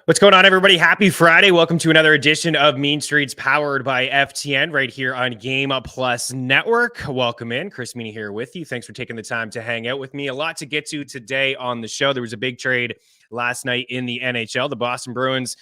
What's going on, everybody? Happy Friday. Welcome to another edition of Mean Streets powered by FTN right here on Game Plus Network. Welcome in. Chris Meaney here with you. Thanks for taking the time to hang out with me. A lot to get to today on the show. There was a big trade last night in the NHL. The Boston Bruins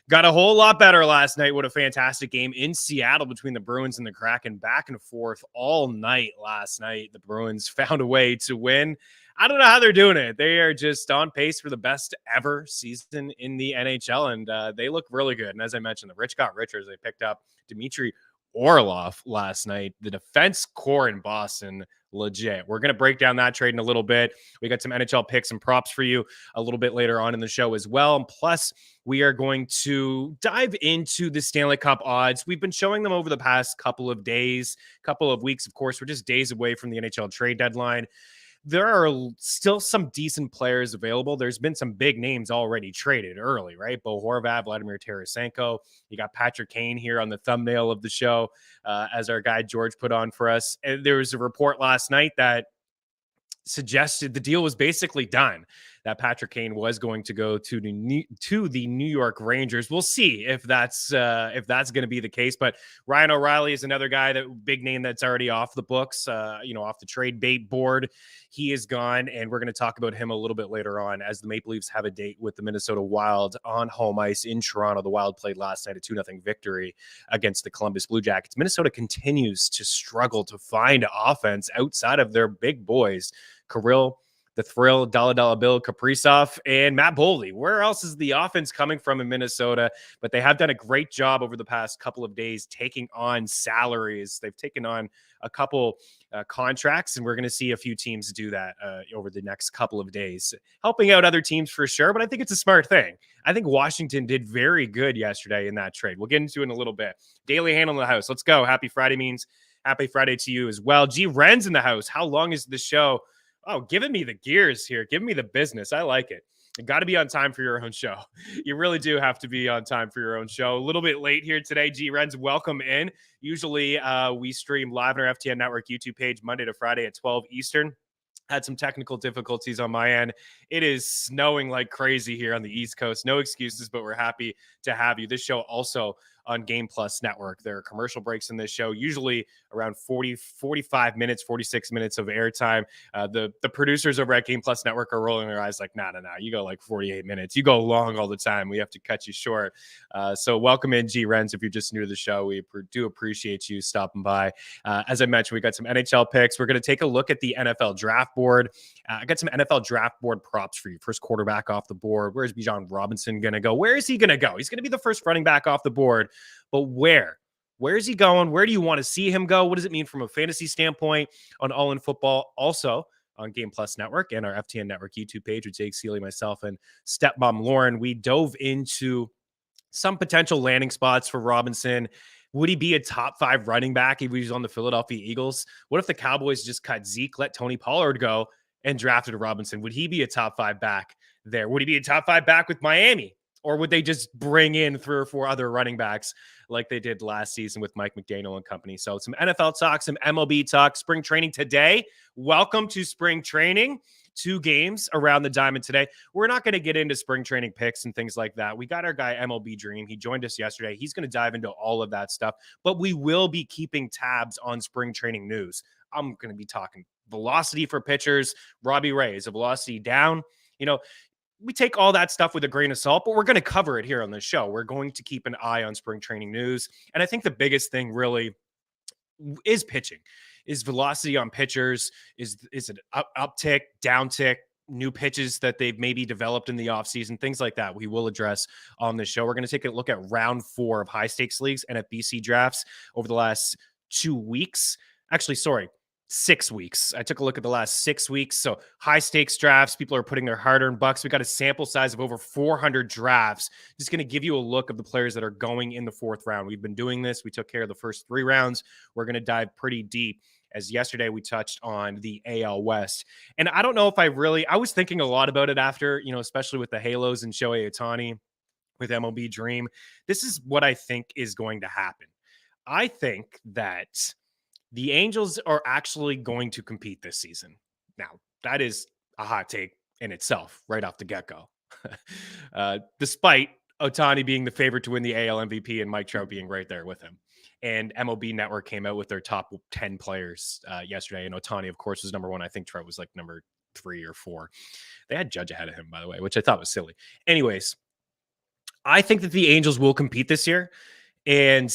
got a whole lot better last night. What a fantastic game in Seattle between the Bruins and the Kraken, back and forth all night last night. The Bruins found a way to win. I don't know how they're doing it. They are just on pace for the best ever season in the NHL, and they look really good. And as I mentioned, the rich got richer as they picked up Dmitry Orlov last night. The defense core in Boston, legit. We're going to break down that trade in a little bit. We got some NHL picks and props for you a little bit later on in the show as well. And plus, we are going to dive into the Stanley Cup odds. We've been showing them over the past couple of days, couple of weeks. Of course, we're just days away from the NHL trade deadline. There are still some decent players available. There's been some big names already traded early, right? Bo Horvat, Vladimir Tarasenko. You got Patrick Kane here on the thumbnail of the show, as our guy George put on for us. And there was a report last night that suggested the deal was basically done, that Patrick Kane was going to go to the New York Rangers. We'll see if that's going to be the case. But Ryan O'Reilly is another guy, that big name that's already off the books, off the trade bait board. He is gone, and we're going to talk about him a little bit later on, as the Maple Leafs have a date with the Minnesota Wild on home ice in Toronto. The Wild played last night a 2-0 victory against the Columbus Blue Jackets. Minnesota continues to struggle to find offense outside of their big boys, Kirill, the Thrill, Dalla Bill, Kaprizov, and Matt Boldy. Where else is the offense coming from in Minnesota? But they have done a great job over the past couple of days taking on salaries. They've taken on a couple contracts, and we're going to see a few teams do that over the next couple of days, helping out other teams for sure. But I think it's a smart thing. I think Washington did very good yesterday in that trade. We'll get into it in a little bit. Daily Handle in the house. Let's go. Happy Friday means happy Friday to you as well. G. Ren's in the house. How long is the show? Oh, giving me the gears here. Giving me the business. I like it. You got to be on time for your own show. You really do have to be on time for your own show. A little bit late here today. G-Rens, welcome in. Usually we stream live on our FTN Network YouTube page Monday to Friday at 12 Eastern. Had some technical difficulties on my end. It is snowing like crazy here on the East Coast. No excuses, but we're happy to have you. This show also on Game Plus Network. There are commercial breaks in this show, usually around 45 minutes, 46 minutes of airtime. The producers over at Game Plus Network are rolling their eyes like, nah. You go like 48 minutes. You go long all the time. We have to cut you short. So welcome in, G-Rens. If you're just new to the show, we do appreciate you stopping by. As I mentioned, we got some NHL picks. We're going to take a look at the NFL draft board. I got some NFL draft board props for you. First quarterback off the board. Where's Bijan Robinson going to go? Where is he going to go? He's going to be the first running back off the board. But where? Where is he going? Where do you want to see him go? What does it mean from a fantasy standpoint on All In Football? Also on Game Plus Network and our FTN Network YouTube page with Jake Seeley, myself, and stepmom Lauren. We dove into some potential landing spots for Robinson. Would he be a top 5 running back if he was on the Philadelphia Eagles? What if the Cowboys just cut Zeke, let Tony Pollard go, and drafted Robinson? Would he be a top 5 back there? Would he be a top 5 back with Miami? Or would they just bring in 3 or 4 other running backs like they did last season with Mike McDaniel and company? So some NFL talk, some MLB talk, spring training today. Welcome to spring training. 2 games around the diamond today. We're not going to get into spring training picks and things like that. We got our guy MLB Dream. He joined us yesterday. He's going to dive into all of that stuff, but we will be keeping tabs on spring training news. I'm going to be talking velocity for pitchers. Robbie Ray, is the velocity down? We take all that stuff with a grain of salt, but we're going to cover it here on the show. We're going to keep an eye on spring training news. And I think the biggest thing really is pitching, is velocity on pitchers. Is it uptick, downtick, new pitches that they've maybe developed in the offseason, things like that we will address on the show. We're going to take a look at round 4 of high stakes leagues and at BC drafts over the last 2 weeks. Actually, sorry, 6 weeks. I took a look at the last 6 weeks. So high stakes drafts, people are putting their hard-earned bucks. We got a sample size of over 400 drafts. Just going to give you a look of the players that are going in the 4th round. We've been doing this. We took care of the first 3 rounds. We're going to dive pretty deep, as yesterday we touched on the AL West. And I don't know if I was thinking a lot about it after, especially with the Halos and Shohei Ohtani with MLB Dream. This is what I think is going to happen. I think that the Angels are actually going to compete this season. Now, that is a hot take in itself right off the get-go. Despite Ohtani being the favorite to win the AL MVP and Mike Trout being right there with him. And MLB Network came out with their top 10 players yesterday. And Ohtani, of course, was number one. I think Trout was like number 3 or 4. They had Judge ahead of him, by the way, which I thought was silly. Anyways, I think that the Angels will compete this year. And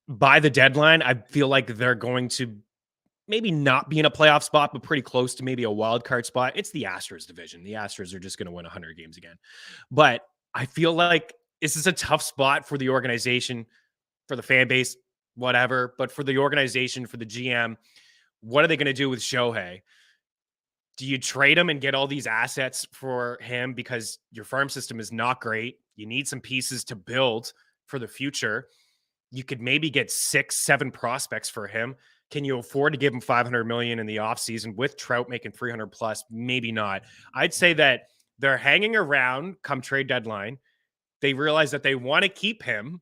by the deadline, I feel like they're going to maybe not be in a playoff spot, but pretty close to maybe a wild card spot. It's the Astros division. The Astros are just going to win 100 games again. But I feel like this is a tough spot for the organization, for the fan base, whatever. But for the organization, for the GM, what are they going to do with Shohei? Do you trade him and get all these assets for him because your farm system is not great? You need some pieces to build for the future. You could maybe get 6, 7 prospects for him. Can you afford to give him $500 million in the offseason with Trout making 300 plus? Maybe not. I'd say that they're hanging around come trade deadline. They realize that they want to keep him,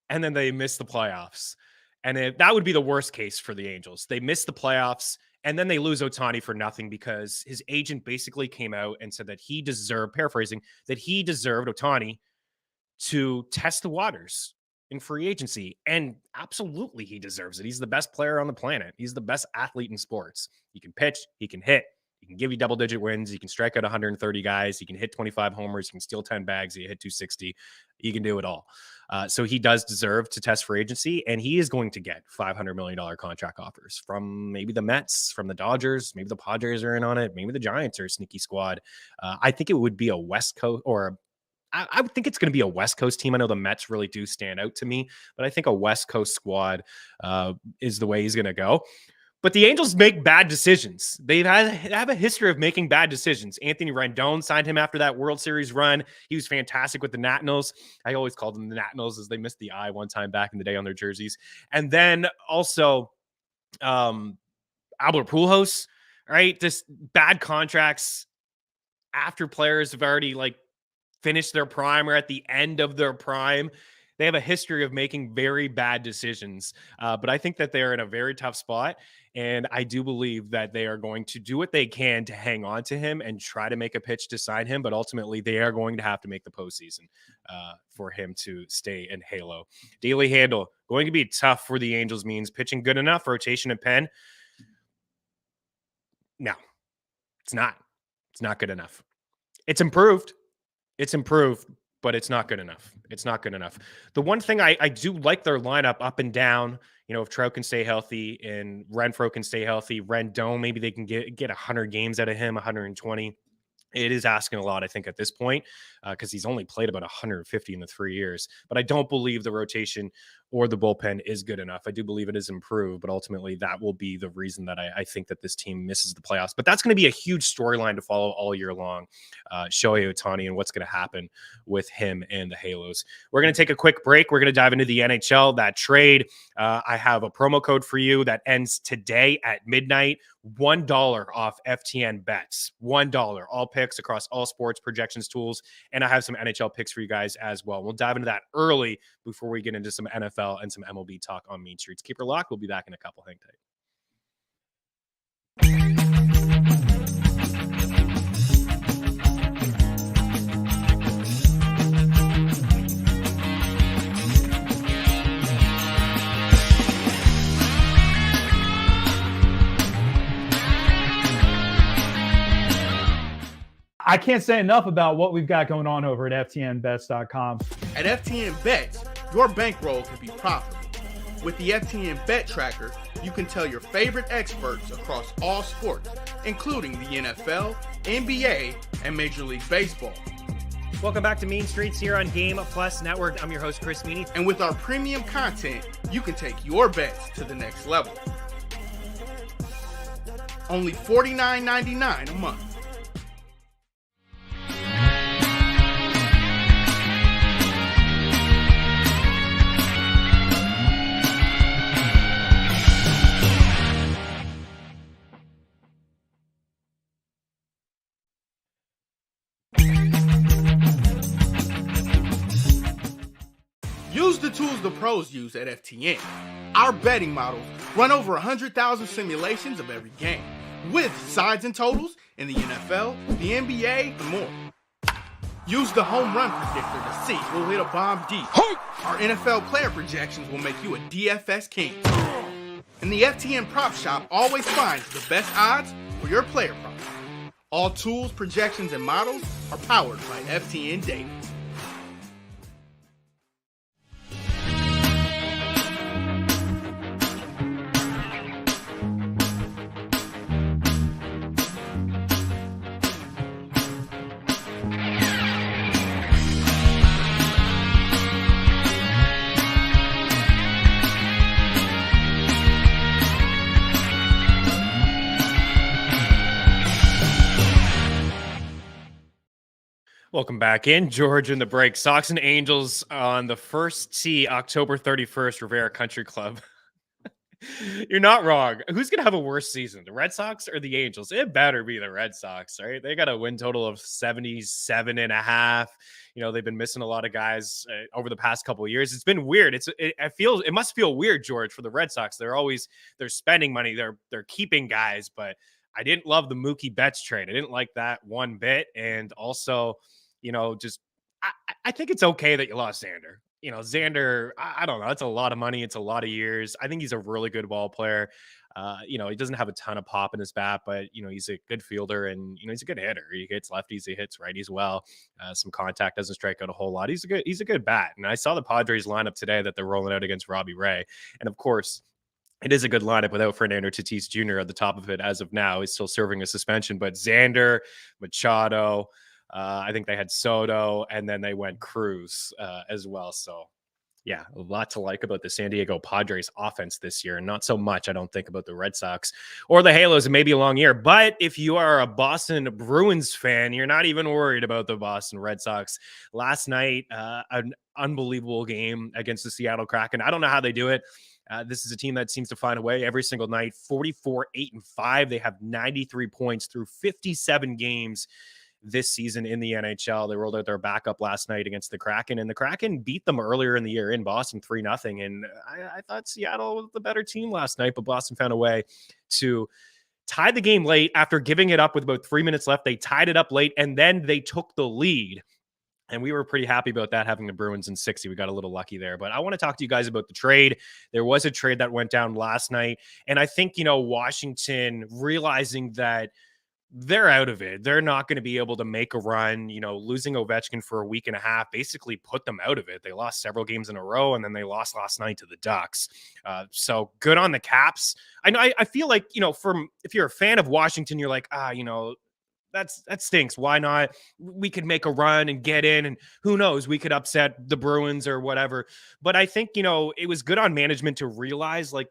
and then they miss the playoffs. And that would be the worst case for the Angels. They miss the playoffs, and then they lose Ohtani for nothing because his agent basically came out and said that he deserved, paraphrasing, that he deserved Ohtani to test the waters in free agency. And absolutely he deserves it. He's the best player on the planet. He's the best athlete in sports. He can pitch, he can hit, he can give you double-digit wins, he can strike out 130 guys, he can hit 25 homers, he can steal 10 bags, he hit 260. He can do it all. So he does deserve to test free agency, and he is going to get $500 million contract offers from maybe the Mets, from the Dodgers, maybe the Padres are in on it, maybe the Giants are a sneaky squad. I think it would be a West Coast, or I would think it's going to be a West Coast team. I know the Mets really do stand out to me, but I think a West Coast squad is the way he's going to go. But the Angels make bad decisions. They have a history of making bad decisions. Anthony Rendon signed him after that World Series run. He was fantastic with the Nationals. I always called them the Nationals as they missed the I one time back in the day on their jerseys. And then also Albert Pujols, right? Just bad contracts after players have already finished their prime or at the end of their prime. They have a history of making very bad decisions. But I think that they're in a very tough spot. And I do believe that they are going to do what they can to hang on to him and try to make a pitch to sign him. But ultimately, they are going to have to make the postseason for him to stay in Halo. Daily handle, going to be tough for the Angels means pitching good enough, rotation and pen. No, it's not. It's not good enough. It's improved. It's improved, but it's not good enough. It's not good enough. The one thing I do like their lineup up and down, if Trout can stay healthy and Renfroe can stay healthy, Rendon, maybe they can get 100 games out of him, 120. It is asking a lot, I think, at this point, because he's only played about 150 in the 3 years. But I don't believe the rotation or the bullpen is good enough. I do believe it is improved, but ultimately that will be the reason that I think that this team misses the playoffs. But that's going to be a huge storyline to follow all year long, Shohei Ohtani and what's going to happen with him and the Halos. We're going to take a quick break. We're going to dive into the NHL, that trade. I have a promo code for you that ends today at midnight. $1 off FTN bets. $1. All picks across all sports projections tools. And I have some NHL picks for you guys as well. We'll dive into that early before we get into some NFL and some MLB talk on Mean Streets. Keep her locked. We'll be back in a couple. Hang tight. I can't say enough about what we've got going on over at FTNBets.com. At FTN Bets, your bankroll can be profitable. With the FTN Bet Tracker, you can tell your favorite experts across all sports, including the NFL, NBA, and Major League Baseball. Welcome back to Mean Streets here on Game Plus Network. I'm your host, Chris Meaney. And with our premium content, you can take your bets to the next level. Only $49.99 a month. Use the tools the pros use at FTN. Our betting models run over 100,000 simulations of every game, with sides and totals in the NFL, the NBA, and more. Use the home run predictor to see who'll hit a bomb deep. Our NFL player projections will make you a DFS king. And the FTN Prop Shop always finds the best odds for your player props. All tools, projections, and models are powered by FTN Data. Welcome back in. George in the break. Sox and Angels on the first tee, October 31st, Rivera Country Club. You're not wrong. Who's going to have a worse season, the Red Sox or the Angels? It better be the Red Sox, right? They got a win total of 77.5. You know, they've been missing a lot of guys over the past couple of years. It's been weird. It must feel weird, George, for the Red Sox. They're spending money. They're keeping guys, but I didn't love the Mookie Betts trade. I didn't like that one bit. And also, you know, I think it's okay that you lost Xander. You know, Xander, I don't know. It's a lot of money. It's a lot of years. I think he's a really good ball player. You know, he doesn't have a ton of pop in his bat, but, you know, he's a good fielder and, you know, he's a good hitter. He hits lefties, he hits righties well. Some contact, doesn't strike out a whole lot. He's a good bat. And I saw the Padres lineup today that they're rolling out against Robbie Ray. And of course, it is a good lineup without Fernando Tatis Jr. at the top of it as of now. He's still serving a suspension, but Xander, Machado, I think they had Soto, and then they went Cruz as well. So, yeah, a lot to like about the San Diego Padres offense this year, and not so much, I don't think, about the Red Sox or the Halos. It may be a long year, but if you are a Boston Bruins fan, you're not even worried about the Boston Red Sox. Last night, an unbelievable game against the Seattle Kraken. I don't know how they do it. This is a team that seems to find a way every single night. 44-8-5. They have 93 points through 57 games this season in the NHL. They rolled out their backup last night against the Kraken, and the Kraken beat them earlier in the year in Boston 3-0. And I thought Seattle was the better team last night, but Boston found a way to tie the game late after giving it up with about 3 minutes left. They tied it up late, and then they took the lead. And we were pretty happy about that, having the Bruins in 60. We got a little lucky there. But I want to talk to you guys about the trade. There was a trade that went down last night. And I think, you know, Washington realizing that they're out of it. They're not going to be able to make a run. You know, losing Ovechkin for a week and a half basically put them out of it. They lost several games in a row, and then they lost last night to the Ducks. So good on the Caps. I feel like, you know, if you're a fan of Washington, you're like, you know, that stinks. Why not? We could make a run and get in, and who knows, we could upset the Bruins or whatever. But I think, you know, it was good on management to realize, like,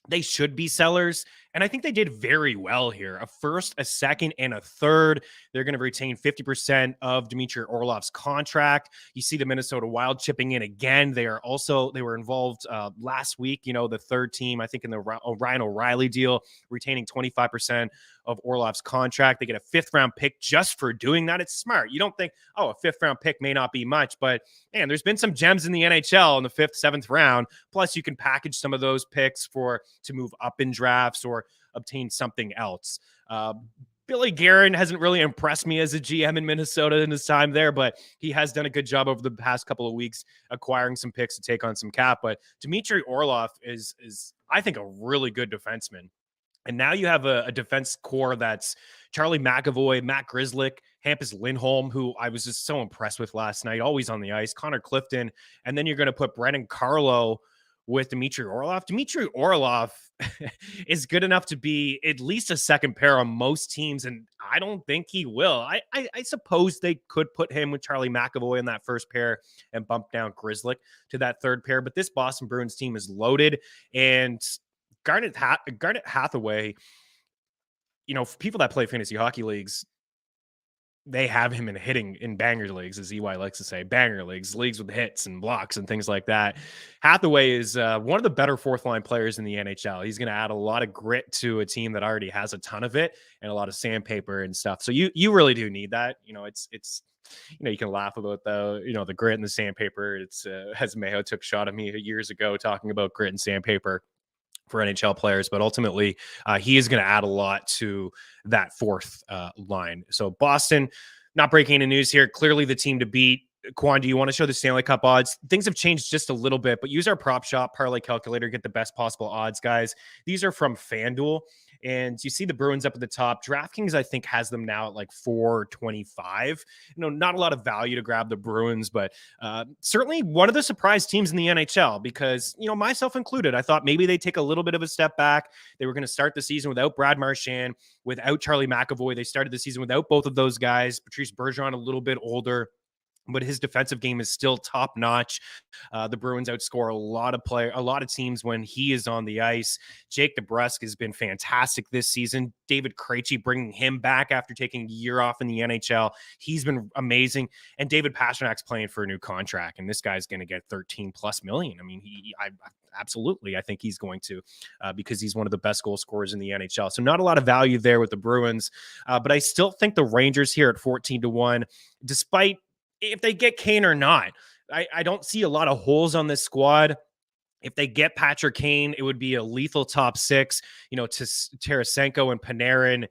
they should be sellers. And I think they did very well here. A first, a second, and a third. They're going to retain 50% of Dmitry Orlov's contract. You see the Minnesota Wild chipping in again. They were involved last week, you know, the third team, I think, in the Ryan O'Reilly deal, retaining 25% of Orlov's contract. They get a fifth-round pick just for doing that. It's smart. You don't think, a fifth-round pick may not be much, but, man, there's been some gems in the NHL in the fifth, seventh round. Plus, you can package some of those picks to move up in drafts or obtain something else. Billy Guerin hasn't really impressed me as a GM in Minnesota in his time there, but he has done a good job over the past couple of weeks acquiring some picks to take on some cap. But Dmitry Orlov is I think, a really good defenseman. And now you have a defense core that's Charlie McAvoy, Matt Grzelcyk, Hampus Lindholm, who I was just so impressed with last night, always on the ice, Connor Clifton, and then you're going to put Brendan Carlo with Dmitry Orlov. Dmitry Orlov is good enough to be at least a second pair on most teams, and I don't think he will. I suppose they could put him with Charlie McAvoy in that first pair and bump down Grzelcyk to that third pair, but this Boston Bruins team is loaded, and Garnet Hathaway, you know, for people that play fantasy hockey leagues, they have him in hitting in banger leagues, as EY likes to say, banger leagues with hits and blocks and things like that. Hathaway is one of the better fourth line players in the NHL. He's going to add a lot of grit to a team that already has a ton of it and a lot of sandpaper and stuff. So you really do need that. You know, it's you know, you can laugh about the grit and the sandpaper. It's as Mayo took a shot at me years ago talking about grit and sandpaper for NHL players, but ultimately he is going to add a lot to that fourth line. So Boston, Not breaking any news here. Clearly the team to beat. Quan, do you want to show the Stanley Cup odds? Things have changed just a little bit, but use our prop shop parlay calculator, get the best possible odds, guys. These are from FanDuel, and you see the Bruins up at the top. DraftKings, I think, has them now at like 425. Not a lot of value to grab the Bruins, but certainly one of the surprise teams in the NHL because, myself included, I thought maybe they take a little bit of a step back. They were going to start the season without Brad Marchand, without Charlie McAvoy. They started the season without both of those guys. Patrice Bergeron, a little bit older, but his defensive game is still top notch. The Bruins outscore a lot of teams when he is on the ice. Jake DeBrusk has been fantastic this season. David Krejci bringing him back after taking a year off in the NHL. He's been amazing. And David Pasternak's playing for a new contract, and this guy's going to get 13 plus million. I mean, absolutely, I think he's going to because he's one of the best goal scorers in the NHL. So not a lot of value there with the Bruins, but I still think the Rangers here at 14-1, despite if they get Kane or not. I don't see a lot of holes on this squad. If they get Patrick Kane, it would be a lethal top six, to Tarasenko and Panarin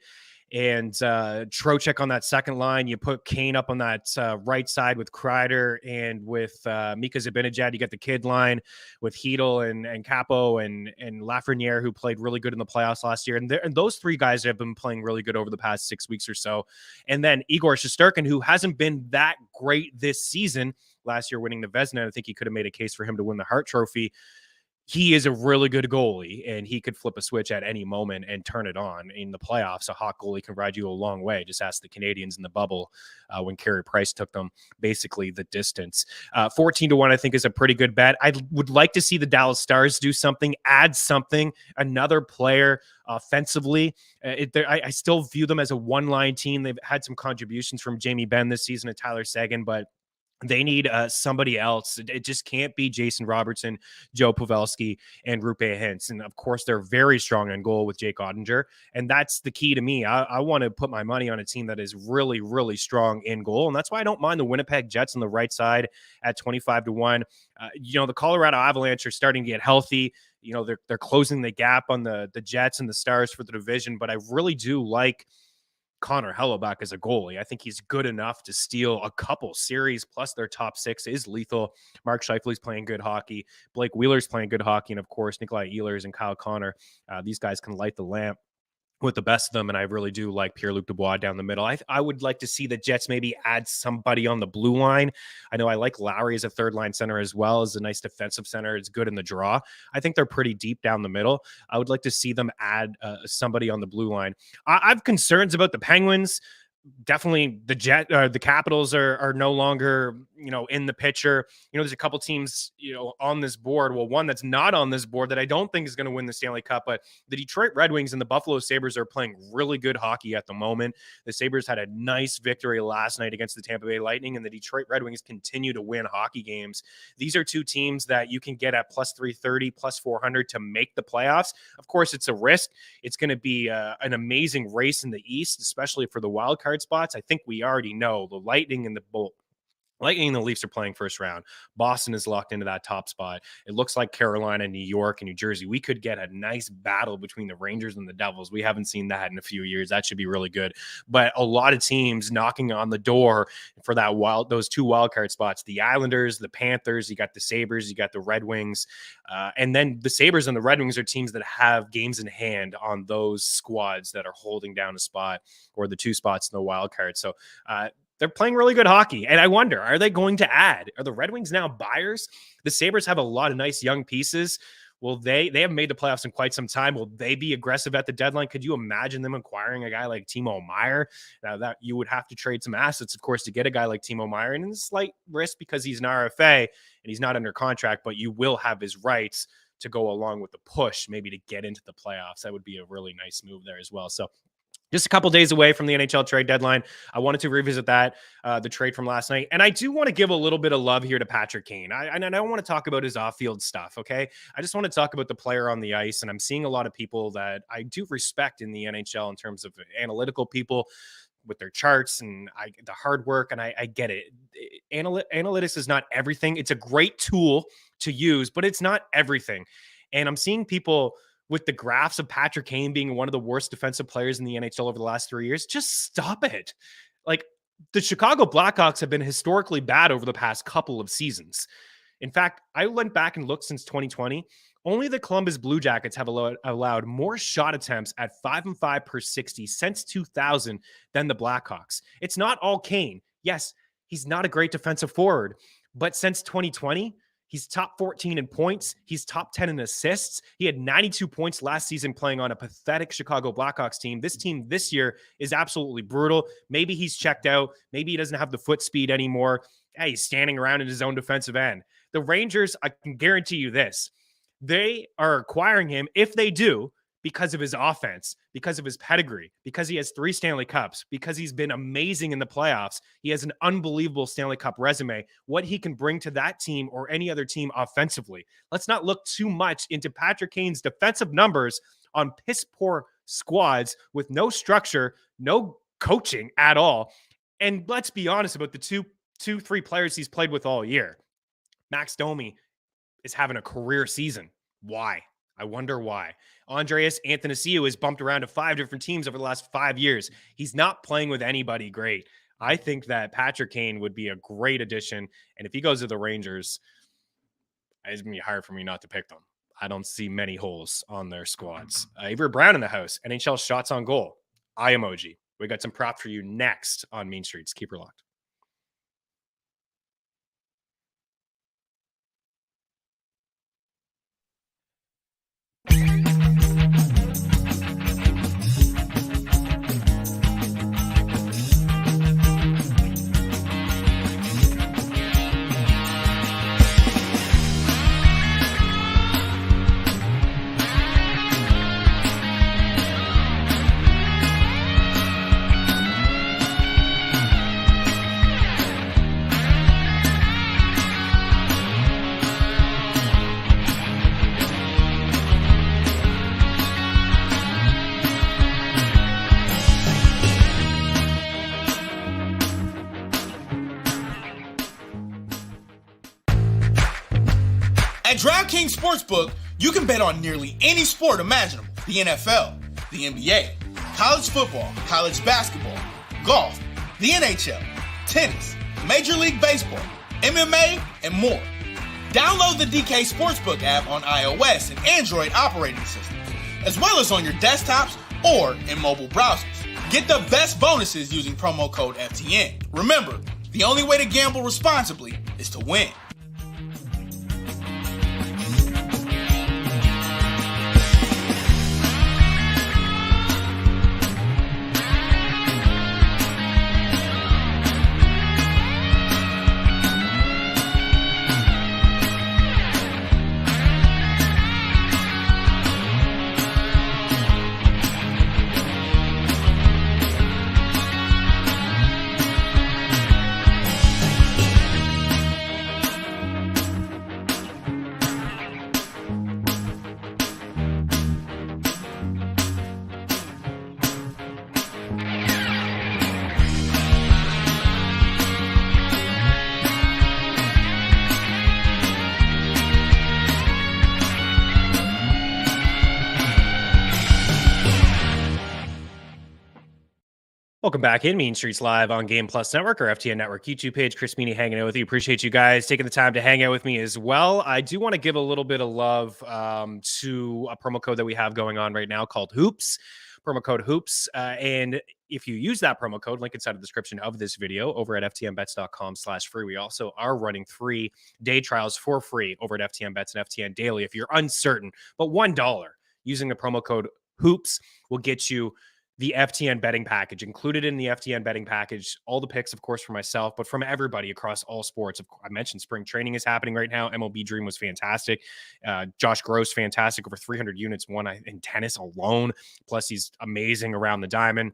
and Trocheck on that second line. You put Kane up on that right side with Kreider and with Mika Zibanejad. You get the kid line with Hedl and Capo and Lafreniere, who played really good in the playoffs last year. And those three guys have been playing really good over the past 6 weeks or so. And then Igor Shesterkin, who hasn't been that great this season. Last year winning the Vezina, I think he could have made a case for him to win the Hart Trophy. He is a really good goalie, and he could flip a switch at any moment and turn it on. In the playoffs, a hot goalie can ride you a long way. Just ask the Canadians in the bubble when Carey Price took them basically the distance. 14-1, I think, is a pretty good bet. I would like to see the Dallas Stars do something, add something, another player offensively. I still view them as a one-line team. They've had some contributions from Jamie Benn this season and Tyler Seguin, but they need somebody else. It just can't be Jason Robertson, Joe Pavelski, and Rupe Hintz. And of course, they're very strong in goal with Jake Ottinger. And that's the key to me. I want to put my money on a team that is really, really strong in goal. And that's why I don't mind the Winnipeg Jets on the right side at 25-1. The Colorado Avalanche are starting to get healthy. They're closing the gap on the Jets and the Stars for the division. But I really do like Connor Hellebuck as a goalie. I think he's good enough to steal a couple series, plus their top six is lethal. Mark Scheifele's playing good hockey. Blake Wheeler's playing good hockey. And of course, Nikolai Ehlers and Kyle Connor. These guys can light the lamp with the best of them, and I really do like Pierre-Luc Dubois down the middle. I would like to see the Jets maybe add somebody on the blue line. I know I like Lowry as a third-line center as well as a nice defensive center. It's good in the draw. I think they're pretty deep down the middle. I would like to see them add somebody on the blue line. I have concerns about the Penguins. Definitely the Capitals are no longer, in the picture. There's a couple teams, on this board. Well, one that's not on this board that I don't think is going to win the Stanley Cup, but the Detroit Red Wings and the Buffalo Sabres are playing really good hockey at the moment. The Sabres had a nice victory last night against the Tampa Bay Lightning, and the Detroit Red Wings continue to win hockey games. These are two teams that you can get at plus 330, plus 400 to make the playoffs. Of course, it's a risk. It's going to be an amazing race in the East, especially for the wild card spots. I think we already know the Lightning and the Leafs are playing first round. Boston is locked into that top spot. It looks like Carolina, New York, and New Jersey. We could get a nice battle between the Rangers and the Devils. We haven't seen that in a few years. That should be really good. But a lot of teams knocking on the door for those two wild card spots. The Islanders, the Panthers, you got the Sabres, you got the Red Wings. And then the Sabres and the Red Wings are teams that have games in hand on those squads that are holding down a spot or the two spots in the wild card. So, they're playing really good hockey. And I wonder, are they going to add? Are the Red Wings now buyers? The Sabres have a lot of nice young pieces. Will they haven't made the playoffs in quite some time. Will they be aggressive at the deadline? Could you imagine them acquiring a guy like Timo Meier? Now that you would have to trade some assets, of course, to get a guy like Timo Meier, and it's a slight risk because he's an RFA and he's not under contract, but you will have his rights to go along with the push, maybe to get into the playoffs. That would be a really nice move there as well. So just a couple days away from the NHL trade deadline. I wanted to revisit that, the trade from last night. And I do want to give a little bit of love here to Patrick Kane. I don't want to talk about his off-field stuff, okay? I just want to talk about the player on the ice. And I'm seeing a lot of people that I do respect in the NHL in terms of analytical people with their charts and the hard work. And I get it. Analytics is not everything. It's a great tool to use, but it's not everything. And I'm seeing people with the graphs of Patrick Kane being one of the worst defensive players in the NHL over the last 3 years. Just stop it. Like, the Chicago Blackhawks have been historically bad over the past couple of seasons. In fact, I went back and looked since 2020. Only the Columbus Blue Jackets have allowed more shot attempts at 5-5 per 60 since 2000 than the Blackhawks. It's not all Kane. Yes, he's not a great defensive forward, but since 2020, he's top 14 in points. He's top 10 in assists. He had 92 points last season playing on a pathetic Chicago Blackhawks team. This team this year is absolutely brutal. Maybe he's checked out. Maybe he doesn't have the foot speed anymore. Hey, he's standing around in his own defensive end. The Rangers, I can guarantee you this. They are acquiring him, if they do, because of his offense, because of his pedigree, because he has 3 Stanley Cups, because he's been amazing in the playoffs. He has an unbelievable Stanley Cup resume, what he can bring to that team or any other team offensively. Let's not look too much into Patrick Kane's defensive numbers on piss-poor squads with no structure, no coaching at all. And let's be honest about the three players he's played with all year. Max Domi is having a career season. Why? I wonder why. Andreas Athanasiou has bumped around to 5 different teams over the last 5 years. He's not playing with anybody great. I think that Patrick Kane would be a great addition. And if he goes to the Rangers, it's going to be hard for me not to pick them. I don't see many holes on their squads. Avery Brown in the house. NHL shots on goal. Eye emoji. We got some props for you next on Mean Streets. Keep her locked. At DraftKings Sportsbook, you can bet on nearly any sport imaginable. The NFL, the NBA, college football, college basketball, golf, the NHL, tennis, Major League Baseball, MMA, and more. Download the DK Sportsbook app on iOS and Android operating systems, as well as on your desktops or in mobile browsers. Get the best bonuses using promo code FTN. Remember, the only way to gamble responsibly is to win. Welcome back in Mean Streets Live on Game Plus Network or FTN Network YouTube page. Chris Meaney hanging out with you. Appreciate you guys taking the time to hang out with me as well. I do want to give a little bit of love to a promo code that we have going on right now called Hoops. Promo code Hoops. And if you use that promo code, link inside the description of this video over at ftnbets.com/free. We also are running 3-day trials for free over at FTN Bets and FTN Daily. If you're uncertain, but $1 using the promo code Hoops will get you the FTN betting package. Included in the FTN betting package, all the picks, of course, for myself, but from everybody across all sports. I mentioned spring training is happening right now. MLB Dream was fantastic. Josh Gross, fantastic. Over 300 units won in tennis alone. Plus, he's amazing around the diamond.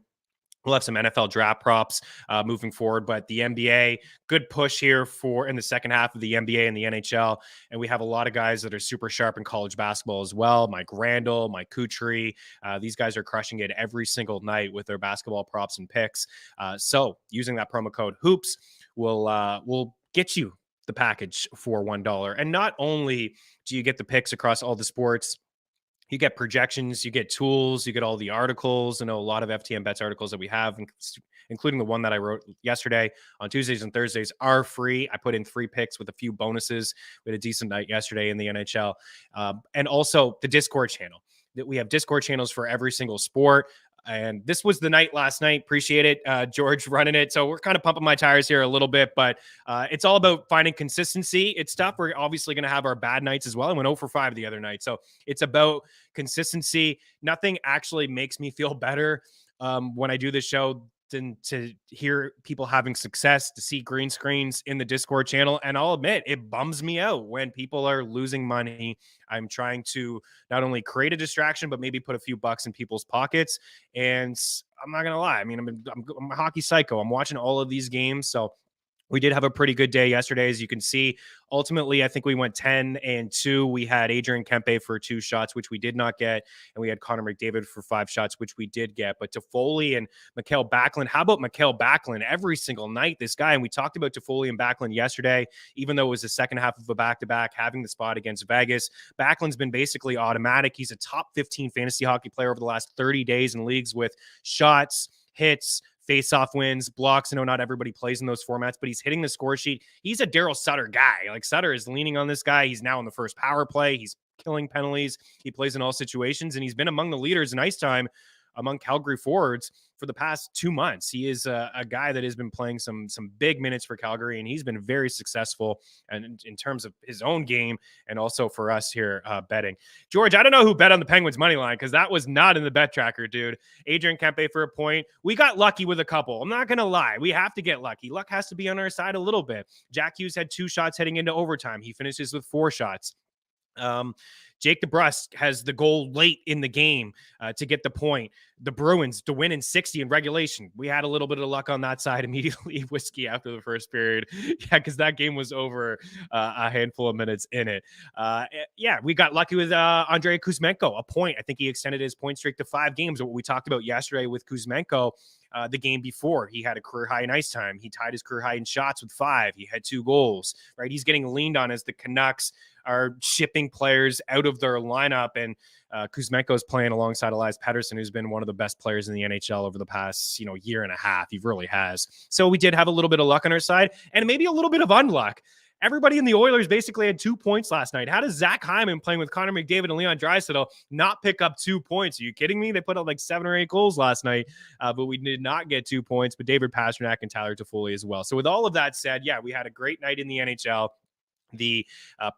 We'll have some NFL draft props moving forward, but the NBA, good push here in the second half of the NBA and the NHL. And we have a lot of guys that are super sharp in college basketball as well. Mike Randall, Mike Kutry. These guys are crushing it every single night with their basketball props and picks. So using that promo code HOOPS will get you the package for $1. And not only do you get the picks across all the sports, You get projections, you get tools, you get all the articles. I know a lot of FTN Bets articles that we have, including the one that I wrote yesterday on Tuesdays and Thursdays, are free. I put in 3 picks with a few bonuses. We had a decent night yesterday in the NHL. And also the Discord channel. That we have Discord channels for every single sport. And this was the night last night. Appreciate it. George running it. So we're kind of pumping my tires here a little bit, but it's all about finding consistency. It's tough. We're obviously going to have our bad nights as well. I went 0 for 5 the other night. So it's about consistency. Nothing actually makes me feel better when I do this show than to hear people having success, to see green screens in the Discord channel. And I'll admit, it bums me out when people are losing money. I'm trying to not only create a distraction, but maybe put a few bucks in people's pockets. And I'm not going to lie. I mean, I'm a hockey psycho. I'm watching all of these games. So we did have a pretty good day yesterday, as you can see. Ultimately, I think we went 10-2. We had Adrian Kempe for 2 shots, which we did not get. And we had Connor McDavid for 5 shots, which we did get. But Toffoli and Mikael Backlund, how about Mikael Backlund every single night, this guy? And we talked about Toffoli and Backlund yesterday, even though it was the second half of a back-to-back, having the spot against Vegas. Backlund's been basically automatic. He's a top 15 fantasy hockey player over the last 30 days in leagues with shots, hits, face-off wins, blocks. I know not everybody plays in those formats, but he's hitting the score sheet. He's a Daryl Sutter guy. Like, Sutter is leaning on this guy. He's now in the first power play. He's killing penalties. He plays in all situations, and he's been among the leaders in ice time among Calgary forwards for the past 2 months. He is a guy that has been playing some big minutes for Calgary, and he's been very successful and in terms of his own game and also for us here betting. George, I don't know who bet on the Penguins money line because that was not in the bet tracker, dude. Adrian Kempe for a point. We got lucky with a couple. I'm not going to lie. We have to get lucky. Luck has to be on our side a little bit. Jack Hughes had 2 shots heading into overtime. He finishes with 4 shots. Jake DeBrusk has the goal late in the game to get the point. The Bruins to win in 60 in regulation. We had a little bit of luck on that side immediately. Whiskey after the first period. Yeah, because that game was over a handful of minutes in it. Yeah, we got lucky with Andrei Kuzmenko, a point. I think he extended his point streak to 5 games. What we talked about yesterday with Kuzmenko, the game before, he had a career high in ice time. He tied his career high in shots with 5. He had 2 goals, right? He's getting leaned on as the Canucks are shipping players out of their lineup. And Kuzmenko is playing alongside Elias Pettersson, who's been one of the best players in the NHL over the past, year and a half. He really has. So we did have a little bit of luck on our side and maybe a little bit of unluck. Everybody in the Oilers basically had 2 points last night. How does Zach Hyman playing with Connor McDavid and Leon Draisaitl not pick up 2 points? Are you kidding me? They put up like 7 or 8 goals last night, but we did not get 2 points. But David Pastrnak and Tyler Toffoli as well. So with all of that said, yeah, we had a great night in the NHL. The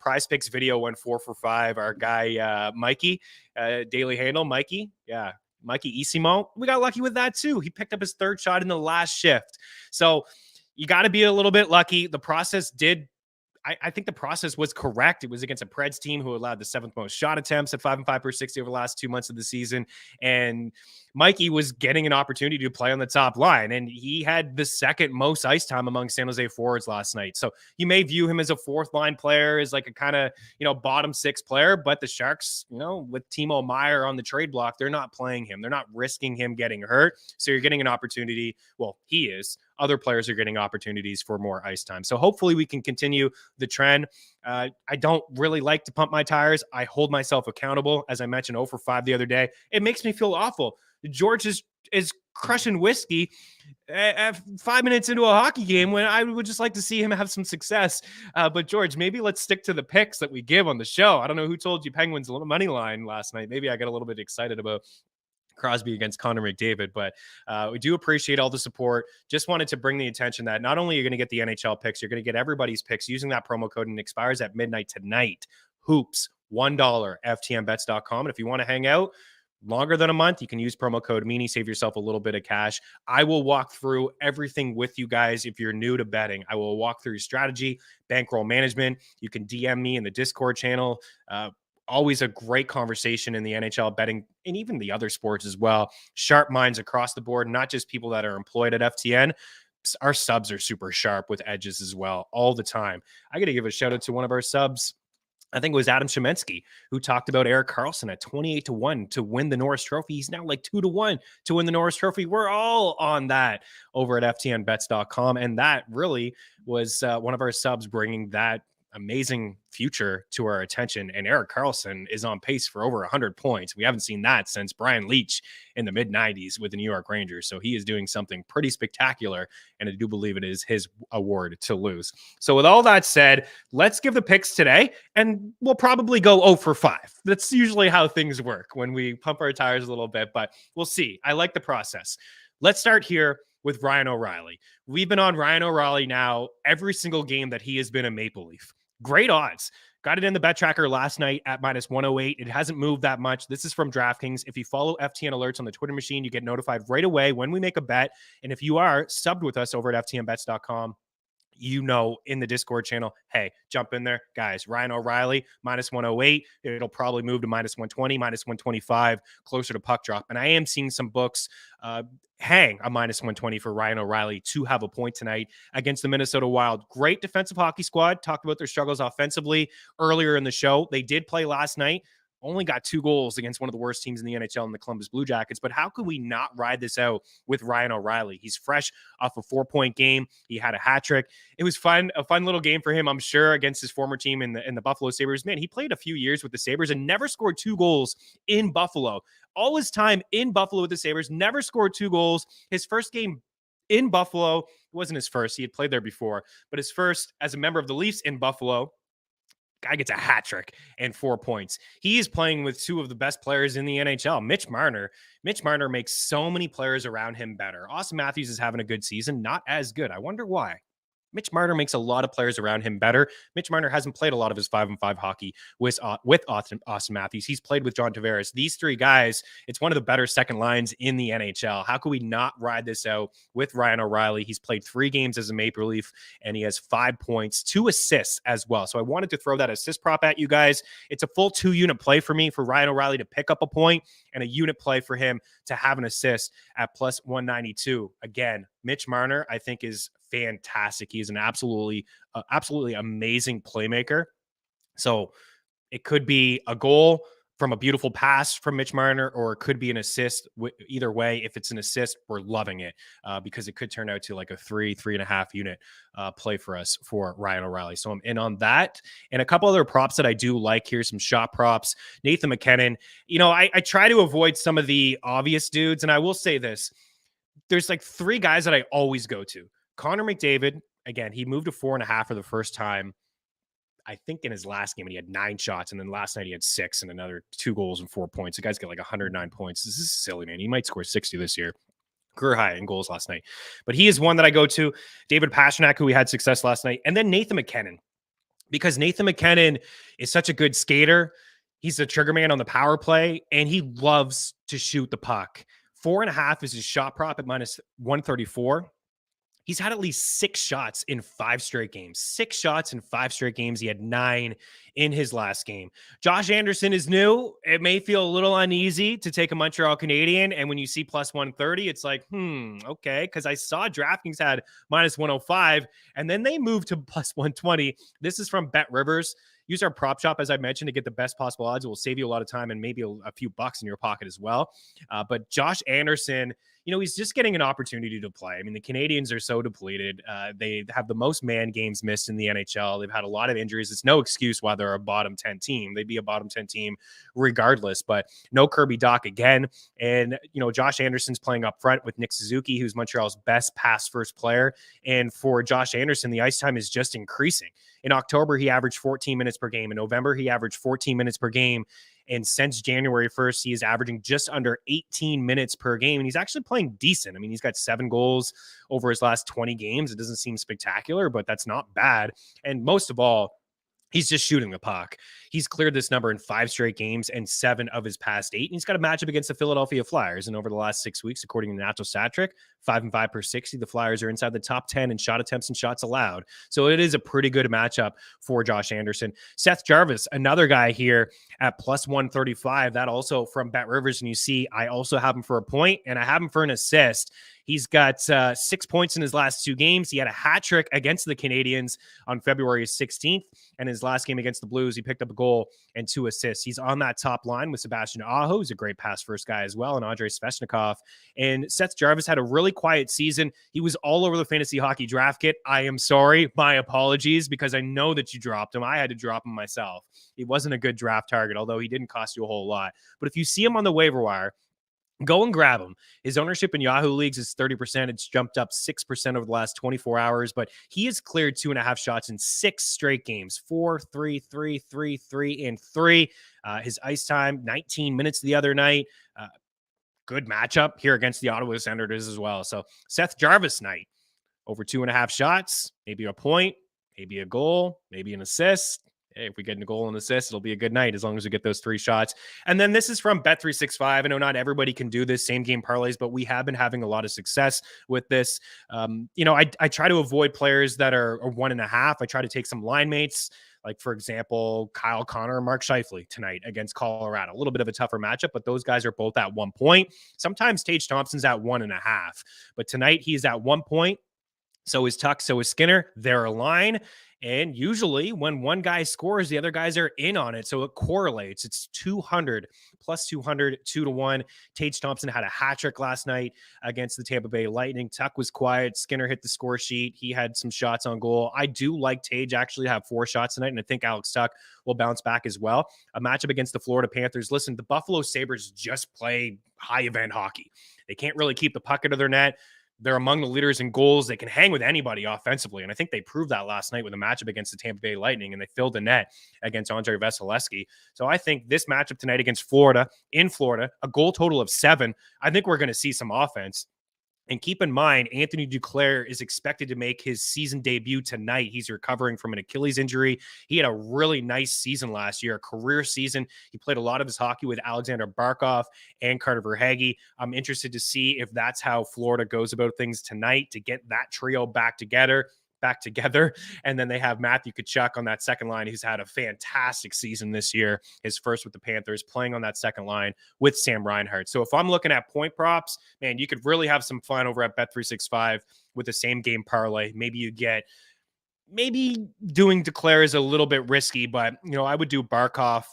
PrizePicks video went 4 for 5. Our guy, Mikey, Daily Handle, Mikey. Yeah, Mikey Isimo. We got lucky with that too. He picked up his 3rd shot in the last shift. So you got to be a little bit lucky. The process did. I think the process was correct. It was against a Preds team who allowed the 7th most shot attempts at 5 and 5 per 60 over the last 2 months of the season. And Mikey was getting an opportunity to play on the top line, and he had the 2nd most ice time among San Jose forwards last night. So you may view him as a 4th line player, as like a kind of, bottom 6 player, but the Sharks, with Timo Meier on the trade block, they're not playing him. They're not risking him getting hurt. So you're getting an opportunity. Well, he is. Other players are getting opportunities for more ice time. So hopefully we can continue the trend. I don't really like to pump my tires. I hold myself accountable. As I mentioned, 0 for 5 the other day. It makes me feel awful. George is crushing whiskey at 5 minutes into a hockey game when I would just like to see him have some success. But George, maybe let's stick to the picks that we give on the show. I don't know who told you Penguins money line last night. Maybe I got a little bit excited about Crosby against Connor McDavid, but we do appreciate all the support. Just wanted to bring the attention that not only are you going to get the NHL picks, you're going to get everybody's picks using that promo code, and it expires at midnight tonight. Hoops, $1, ftnbets.com. And if you want to hang out longer than a month, you can use promo code Meaney, save yourself a little bit of cash. I will walk through everything with you guys. If you're new to betting, I will walk through your strategy, bankroll management. You can DM me in the Discord channel. Always a great conversation in the NHL betting and even the other sports as well. Sharp minds across the board, not just people that are employed at FTN. Our subs are super sharp with edges as well all the time. I got to give a shout out to one of our subs. I think it was Adam Shemensky, who talked about Erik Karlsson at 28-1 to win the Norris Trophy. He's now like 2-1 to win the Norris Trophy. We're all on that over at ftnbets.com. And that really was one of our subs bringing that amazing future to our attention. And Erik Karlsson is on pace for over 100 points. We haven't seen that since Brian Leetch in the mid-90s with the New York Rangers. So he is doing something pretty spectacular, and I do believe it is his award to lose. So with all that said, let's give the picks today, and we'll probably go 0 for 5. That's usually how things work when we pump our tires a little bit, but we'll see. I like the process. Let's start here with Ryan O'Reilly. We've been on Ryan O'Reilly now every single game that he has been a Maple Leaf. Great odds. Got it in the bet tracker last night at -108. It hasn't moved that much. This is from DraftKings. If you follow FTN alerts on the Twitter machine, you get notified right away when we make a bet. And if you are subbed with us over at ftnbets.com, in the Discord channel, hey, jump in there. Guys, Ryan O'Reilly, -108. It'll probably move to -120, -125, closer to puck drop. And I am seeing some books hang a -120 for Ryan O'Reilly to have a point tonight against the Minnesota Wild. Great defensive hockey squad. Talked about their struggles offensively earlier in the show. They did play last night. Only got 2 goals against one of the worst teams in the NHL in the Columbus Blue Jackets. But how could we not ride this out with Ryan O'Reilly? He's fresh off a 4-point game. He had a hat trick. It was fun, a fun little game for him, I'm sure, against his former team in the Buffalo Sabres. Man, he played a few years with the Sabres and never scored 2 goals in Buffalo. All his time in Buffalo with the Sabres, never scored 2 goals. His first game in Buffalo wasn't his first. He had played there before, but his first as a member of the Leafs in Buffalo. Guy gets a hat trick and 4 points. He is playing with 2 of the best players in the NHL. Mitch Marner makes so many players around him better. Austin Matthews is having a good season, not as good. I wonder why. Mitch Marner makes a lot of players around him better. Mitch Marner hasn't played a lot of his 5-on-5 hockey with Austin Matthews. He's played with John Tavares. These 3 guys, it's one of the better second lines in the NHL. How could we not ride this out with Ryan O'Reilly? He's played 3 games as a Maple Leaf, and he has 5 points, 2 assists as well. So I wanted to throw that assist prop at you guys. It's a full 2-unit play for me for Ryan O'Reilly to pick up a point, and a unit play for him to have an assist at +192. Again, Mitch Marner, I think, is fantastic. He is an absolutely amazing playmaker. So it could be a goal from a beautiful pass from Mitch Marner, or it could be an assist. Either way, if it's an assist, we're loving it because it could turn out to like a 3.5 unit play for us for Ryan O'Reilly. So I'm in on that. And a couple other props that I do like. Here's some shot props. Nathan McKinnon. I try to avoid some of the obvious dudes. And I will say this. There's like 3 guys that I always go to. Connor McDavid, again, he moved to 4.5 for the first time. I think in his last game, and he had 9 shots, and then last night he had 6 and another 2 goals and 4 points. The guy's got like 109 points. This is silly, man. He might score 60 this year. Career high in goals last night. But he is one that I go to. David Pastrnak, who we had success last night. And then Nathan McKinnon, because Nathan McKinnon is such a good skater. He's a trigger man on the power play, and he loves to shoot the puck. 4.5 is his shot prop at -134. He's had at least 6 shots in 5 straight games. 6 shots in 5 straight games. He had 9 in his last game. Josh Anderson is new. It may feel a little uneasy to take a Montreal Canadian. And when you see +130, it's like, okay. Because I saw DraftKings had -105, and then they moved to +120. This is from Bet Rivers. Use our prop shop, as I mentioned, to get the best possible odds. It will save you a lot of time and maybe a few bucks in your pocket as well. But Josh Anderson, he's just getting an opportunity to play. I mean, the Canadians are so depleted. They have the most man games missed in the NHL. They've had a lot of injuries. It's no excuse why they're a bottom 10 team. They'd be a bottom 10 team regardless, but no Kirby Dach again. And, Josh Anderson's playing up front with Nick Suzuki, who's Montreal's best pass first player. And for Josh Anderson, the ice time is just increasing. In October, he averaged 14 minutes per game. In November, he averaged 14 minutes per game. And since January 1st, he is averaging just under 18 minutes per game. And he's actually playing decent. I mean, he's got 7 goals over his last 20 games. It doesn't seem spectacular, but that's not bad. And most of all, he's just shooting the puck. He's cleared this number in 5 straight games and 7 of his past 8. And he's got a matchup against the Philadelphia Flyers. And over the last 6 weeks, according to the Natural Stat Trick, 5-5 per 60, the Flyers are inside the top 10 in shot attempts and shots allowed. So it is a pretty good matchup for Josh Anderson. Seth Jarvis, another guy here at +135. That also from Bet Rivers. And you see, I also have him for a point and I have him for an assist. He's got 6 points in his last 2 games. He had a hat trick against the Canadiens on February 16th. And his last game against the Blues, he picked up a goal and 2 assists. He's on that top line with Sebastian Aho, who's a great pass first guy as well, and Andrei Svechnikov. And Seth Jarvis had a really quiet season. He was all over the fantasy hockey draft kit. I am sorry. My apologies, because I know that you dropped him. I had to drop him myself. He wasn't a good draft target, although he didn't cost you a whole lot. But if you see him on the waiver wire, go and grab him. His ownership in Yahoo leagues is 30%. It's jumped up 6% over the last 24 hours, but he has cleared 2.5 shots in 6 straight games. 4, 3, 3, 3, 3, and 3. His ice time, 19 minutes the other night. Good matchup here against the Ottawa Senators as well. So Seth Jarvis night, over 2.5 shots, maybe a point, maybe a goal, maybe an assist. Hey, if we get a goal and assist, it'll be a good night as long as we get those 3 shots. And then this is from Bet365. I know not everybody can do this same game parlays, but we have been having a lot of success with this. I try to avoid players that are 1.5. I try to take some line mates, like, for example, Kyle Connor and Mark Scheifele tonight against Colorado. A little bit of a tougher matchup, but those guys are both at 1 point. Sometimes Tage Thompson's at 1.5, but tonight he's at 1 point. So is Tuck, so is Skinner. They're a line. And usually when one guy scores, the other guys are in on it. So it correlates. It's 200 plus 200, 2-1. Tage Thompson had a hat trick last night against the Tampa Bay Lightning. Tuck was quiet. Skinner hit the score sheet. He had some shots on goal. I do like Tage actually to have 4 shots tonight, and I think Alex Tuck will bounce back as well. A matchup against the Florida Panthers. Listen, the Buffalo Sabres just play high event hockey. They can't really keep the puck out of their net. They're among the leaders in goals. They can hang with anybody offensively. And I think they proved that last night with a matchup against the Tampa Bay Lightning, and they filled the net against Andrei Vasilevskiy. So I think this matchup tonight against Florida, in Florida, a goal total of 7, I think we're going to see some offense. And keep in mind, Anthony Duclair is expected to make his season debut tonight. He's recovering from an Achilles injury. He had a really nice season last year, a career season. He played a lot of his hockey with Alexander Barkov and Carter Verhaeghe. I'm interested to see if that's how Florida goes about things tonight, to get that trio back together. And then they have Matthew Tkachuk on that second line, who's had a fantastic season this year, his first with the Panthers, playing on that second line with Sam Reinhart. So if I'm looking at point props, man, you could really have some fun over at Bet365 with the same game parlay. Maybe doing Duclair is a little bit risky, but I would do Barkov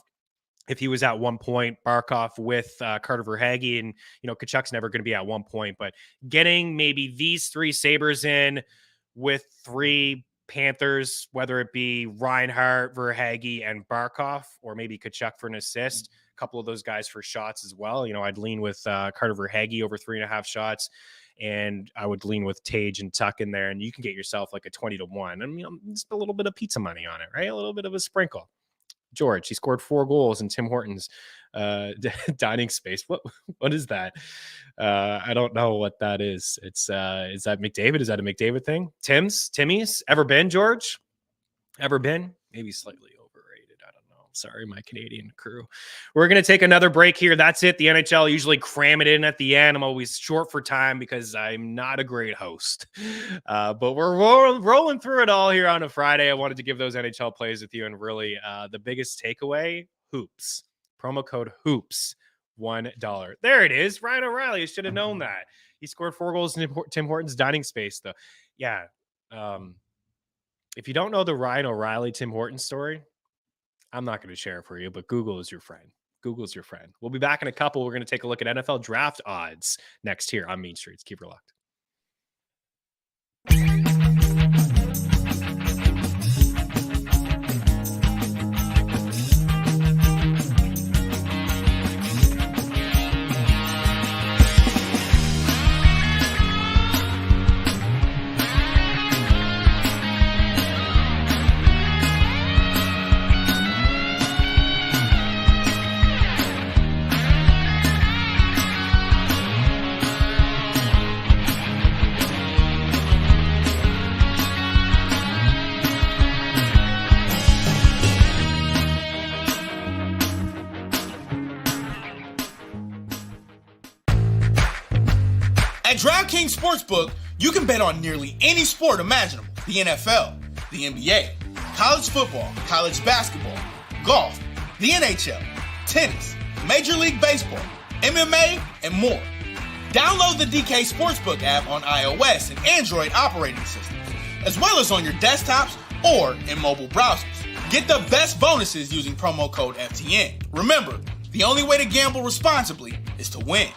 if he was at 1 point, Barkov with Carter Verhaeghe, and Tkachuk's never going to be at 1 point, but getting maybe these 3 Sabres in with 3 Panthers, whether it be Reinhart, Verhaeghe, and Barkov, or maybe Tkachuk for an assist, a couple of those guys for shots as well. I'd lean with Carter Verhaeghe over 3.5 shots, and I would lean with Tage and Tuck in there, and you can get yourself like a 20-1. And just a little bit of pizza money on it, right? A little bit of a sprinkle. George, he scored 4 goals in Tim Hortons dining space. What is that? I don't know what that is. Is that McDavid? Is that a McDavid thing? Timmy's? Ever been, George? Ever been? Maybe slightly overrated. I don't know. Sorry, my Canadian crew. We're going to take another break here. That's it. The NHL usually cram it in at the end. I'm always short for time because I'm not a great host. But we're rolling through it all here on a Friday. I wanted to give those NHL plays with you. And really, the biggest takeaway, hoops. Promo code HOOPS, $1. There it is. Ryan O'Reilly. I should have known that. He scored 4 goals in Tim Hortons dining space, though. Yeah. If you don't know the Ryan O'Reilly Tim Hortons story, I'm not going to share it for you, but Google is your friend. Google's your friend. We'll be back in a couple. We're going to take a look at NFL draft odds next here on Mean Streets. Keep her locked. At DraftKings Sportsbook, you can bet on nearly any sport imaginable. The NFL, the NBA, college football, college basketball, golf, the NHL, tennis, Major League Baseball, MMA, and more. Download the DK Sportsbook app on iOS and Android operating systems, as well as on your desktops or in mobile browsers. Get the best bonuses using promo code FTN. Remember, the only way to gamble responsibly is to win.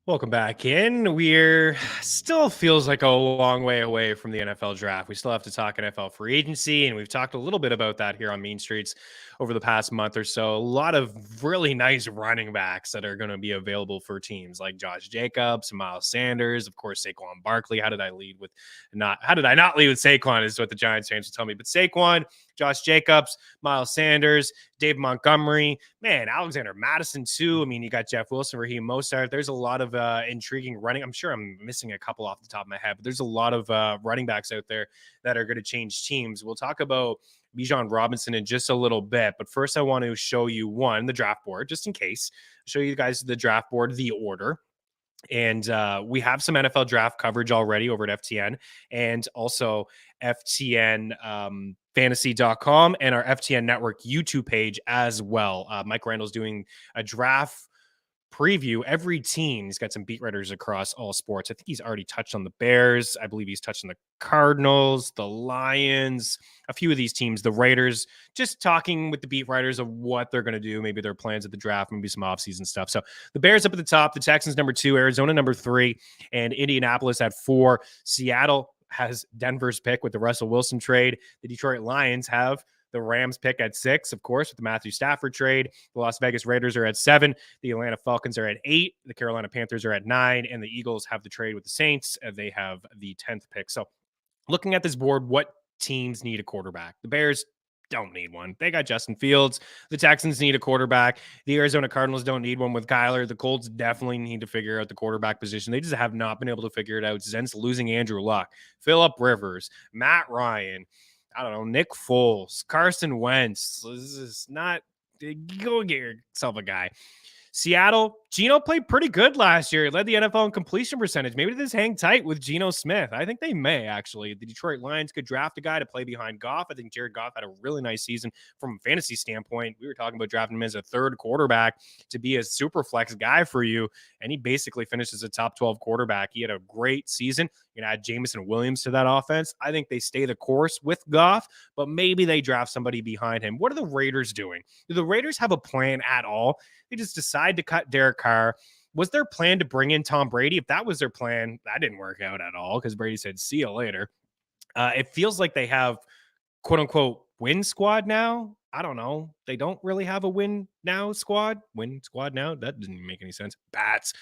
Welcome back in. We're still feels like a long way away from the NFL draft. We still have to talk NFL free agency, and we've talked a little bit about that here on Mean Streets over the past month or so. A lot of really nice running backs that are going to be available for teams like Josh Jacobs, Miles Sanders, of course, Saquon Barkley. How did I not lead with Saquon is what the Giants fans will tell me. But Saquon, Josh Jacobs, Miles Sanders, Dave Montgomery, man, Alexander Madison too. I mean, you got Jeff Wilson, Raheem Mostert. There's a lot of intriguing running. I'm sure I'm missing a couple off the top of my head, but there's a lot of running backs out there that are going to change teams. We'll talk about Bijan Robinson in just a little bit, but first I want to show you the draft board, just in case. Show you guys the draft board, the order. And we have some NFL draft coverage already over at FTN and also FTN fantasy.com and our FTN network YouTube page as well. Mike Randall's doing a draft preview every team. He's got some beat writers across all sports. I think he's already touched on the Bears. I believe he's touched on the Cardinals, the Lions, a few of these teams, the Raiders, just talking with the beat writers of what they're going to do, maybe their plans at the draft, maybe some offseason stuff. So the Bears up at the top, the Texans number 2, Arizona number 3, and Indianapolis at 4. Seattle has Denver's pick with the Russell Wilson trade. The Detroit Lions have the Rams pick at 6, of course, with the Matthew Stafford trade. The Las Vegas Raiders are at 7. The Atlanta Falcons are at 8. The Carolina Panthers are at 9. And the Eagles have the trade with the Saints. They have the 10th pick. So looking at this board, what teams need a quarterback? The Bears don't need one. They got Justin Fields. The Texans need a quarterback. The Arizona Cardinals don't need one with Kyler. The Colts definitely need to figure out the quarterback position. They just have not been able to figure it out since losing Andrew Luck, Phillip Rivers, Matt Ryan, I don't know, Nick Foles, Carson Wentz. This is not, go get yourself a guy. Seattle, Geno played pretty good last year. He led the NFL in completion percentage. Maybe they just hang tight with Geno Smith. I think they may, actually. The Detroit Lions could draft a guy to play behind Goff. I think Jared Goff had a really nice season from a fantasy standpoint. We were talking about drafting him as a third quarterback to be a super flex guy for you, and he basically finished as a top 12 quarterback. He had a great season. You're going to add Jameson Williams to that offense. I think they stay the course with Goff, but maybe they draft somebody behind him. What are the Raiders doing? Do the Raiders have a plan at all? They just decide to cut Derek Carr. Was their plan to bring in Tom Brady? If that was their plan, that didn't work out at all because Brady said, see you later. It feels like they have, quote unquote, win squad now. I don't know. They don't really have a win now squad. Win squad now? That didn't make any sense. Bats.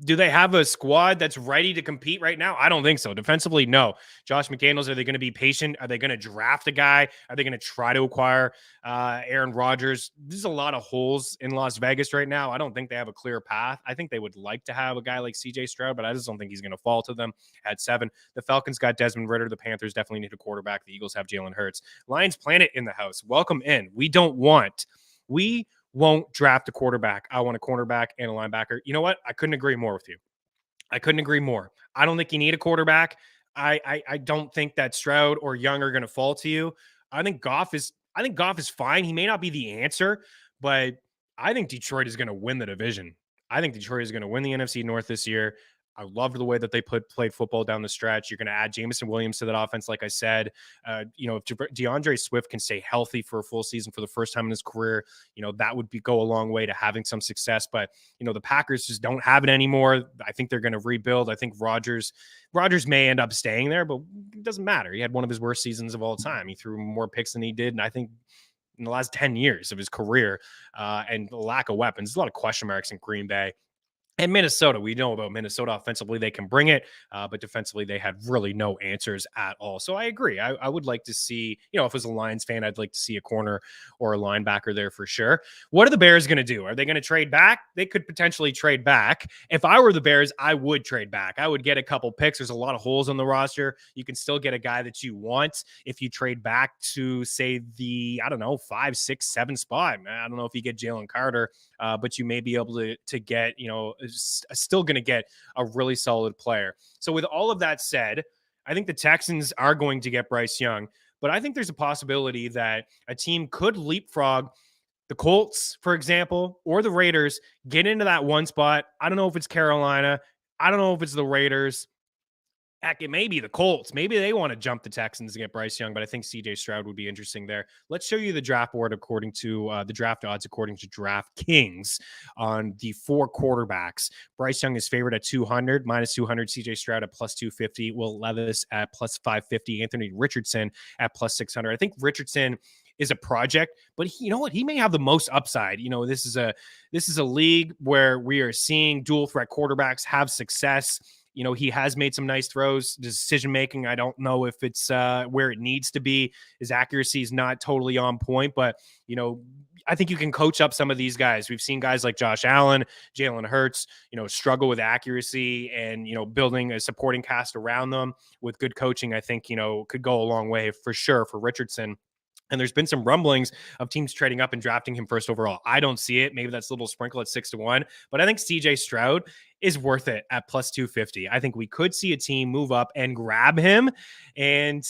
Do they have a squad that's ready to compete right now? I don't think so. Defensively, no. Josh McDaniels, are they going to be patient? Are they going to draft a guy? Are they going to try to acquire Aaron Rodgers? There's a lot of holes in Las Vegas right now. I don't think they have a clear path. I think they would like to have a guy like CJ Stroud, but I just don't think he's going to fall to them at 7. The Falcons got Desmond Ridder. The Panthers definitely need a quarterback. The Eagles have Jalen Hurts. Lions Planet in the house. Welcome in. We won't draft a quarterback. I want a cornerback and a linebacker. You know what? I couldn't agree more with you. I couldn't agree more. I don't think you need a quarterback. I don't think that Stroud or Young are going to fall to you. I think Goff is fine. He may not be the answer, but I think Detroit is going to win the division. I think Detroit is going to win the NFC North this year. I loved the way that they played football down the stretch. You're going to add Jameson Williams to that offense, like I said. If DeAndre Swift can stay healthy for a full season for the first time in his career, that would go a long way to having some success. But, the Packers just don't have it anymore. I think they're going to rebuild. I think Rodgers may end up staying there, but it doesn't matter. He had one of his worst seasons of all time. He threw more picks than he did, and I think in the last 10 years of his career, and the lack of weapons. There's a lot of question marks in Green Bay. And Minnesota, we know about Minnesota offensively, they can bring it, but defensively, they had really no answers at all. So I agree. I would like to see, if I was a Lions fan, I'd like to see a corner or a linebacker there for sure. What are the Bears going to do? Are they going to trade back? They could potentially trade back. If I were the Bears, I would trade back. I would get a couple picks. There's a lot of holes on the roster. You can still get a guy that you want if you trade back to, say, the, 5, 6, 7 spot. I don't know if you get Jalen Carter, but you may be able to get, still going to get a really solid player. So with all of that said, I think the Texans are going to get Bryce Young, but I think there's a possibility that a team could leapfrog the Colts, for example, or the Raiders, get into that one spot. I don't know if it's Carolina. I don't know if it's the Raiders. Heck, it may be the Colts. Maybe they want to jump the Texans to get Bryce Young, but I think CJ Stroud would be interesting there. Let's show you the draft board according to the draft odds according to DraftKings on the 4 quarterbacks. Bryce Young is favored at 200, minus 200. CJ Stroud at plus 250. Will Levis at plus 550. Anthony Richardson at plus 600. I think Richardson is a project, but you know what? He may have the most upside. This is a league where we are seeing dual threat quarterbacks have success. He has made some nice throws. Decision-making, I don't know if it's where it needs to be. His accuracy is not totally on point, but, I think you can coach up some of these guys. We've seen guys like Josh Allen, Jalen Hurts, struggle with accuracy and, building a supporting cast around them with good coaching, I think, could go a long way for sure for Richardson. And there's been some rumblings of teams trading up and drafting him first overall. I don't see it. Maybe that's a little sprinkle at 6-1, but I think CJ Stroud is worth it at plus 250. I think we could see a team move up and grab him. And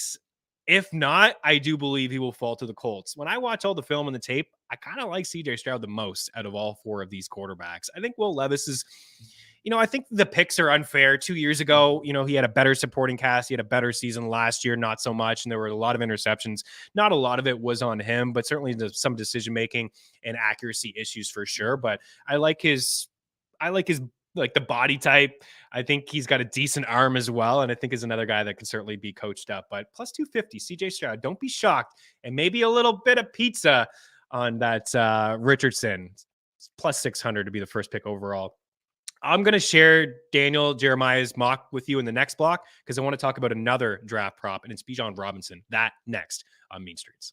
if not, I do believe he will fall to the Colts. When I watch all the film and the tape, I kind of like CJ Stroud the most out of all 4 of these quarterbacks. I think Will Levis is... I think the picks are unfair. 2 years ago, he had a better supporting cast. He had a better season last year, not so much. And there were a lot of interceptions. Not a lot of it was on him, but certainly some decision-making and accuracy issues for sure. But I like his the body type. I think he's got a decent arm as well. And I think is another guy that can certainly be coached up, but plus 250, CJ Stroud, don't be shocked. And maybe a little bit of pizza on that Richardson. Plus 600 to be the first pick overall. I'm going to share Daniel Jeremiah's mock with you in the next block because I want to talk about another draft prop, and it's Bijan Robinson. That next on Mean Streets.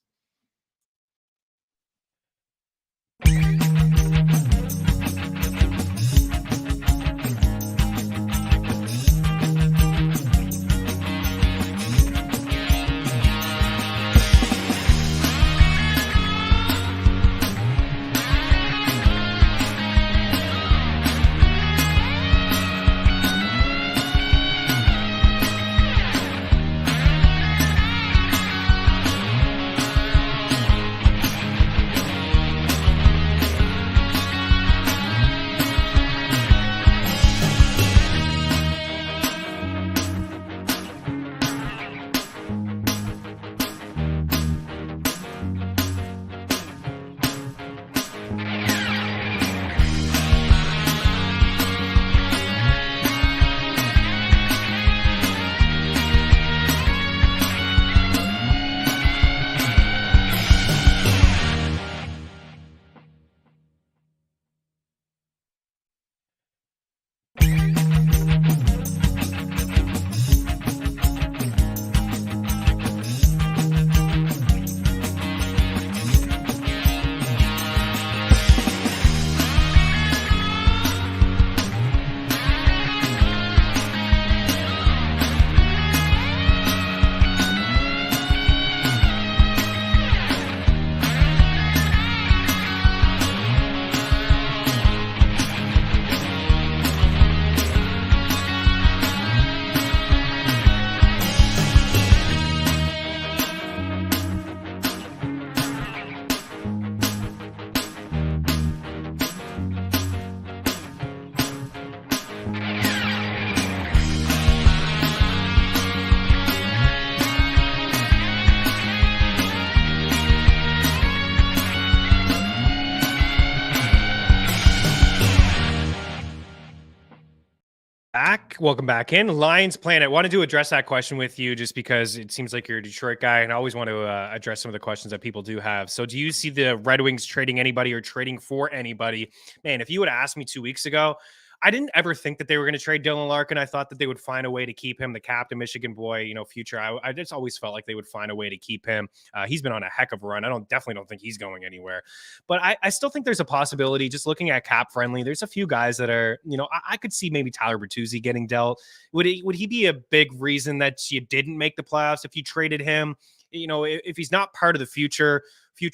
back. Welcome back in. Lions Planet. Wanted to address that question with you just because it seems like you're a Detroit guy, and I always want to address some of the questions that people do have. So do you see the Red Wings trading anybody or trading for anybody? Man, if you would have asked me 2 weeks ago, I didn't ever think that they were going to trade Dylan Larkin. I thought that they would find a way to keep him, the captain, Michigan boy, future. I just always felt like they would find a way to keep him. He's been on a heck of a run. Definitely don't think he's going anywhere. But I still think there's a possibility, just looking at cap friendly, there's a few guys that are, I could see maybe Tyler Bertuzzi getting dealt. Would he be a big reason that you didn't make the playoffs if you traded him? If he's not part of the future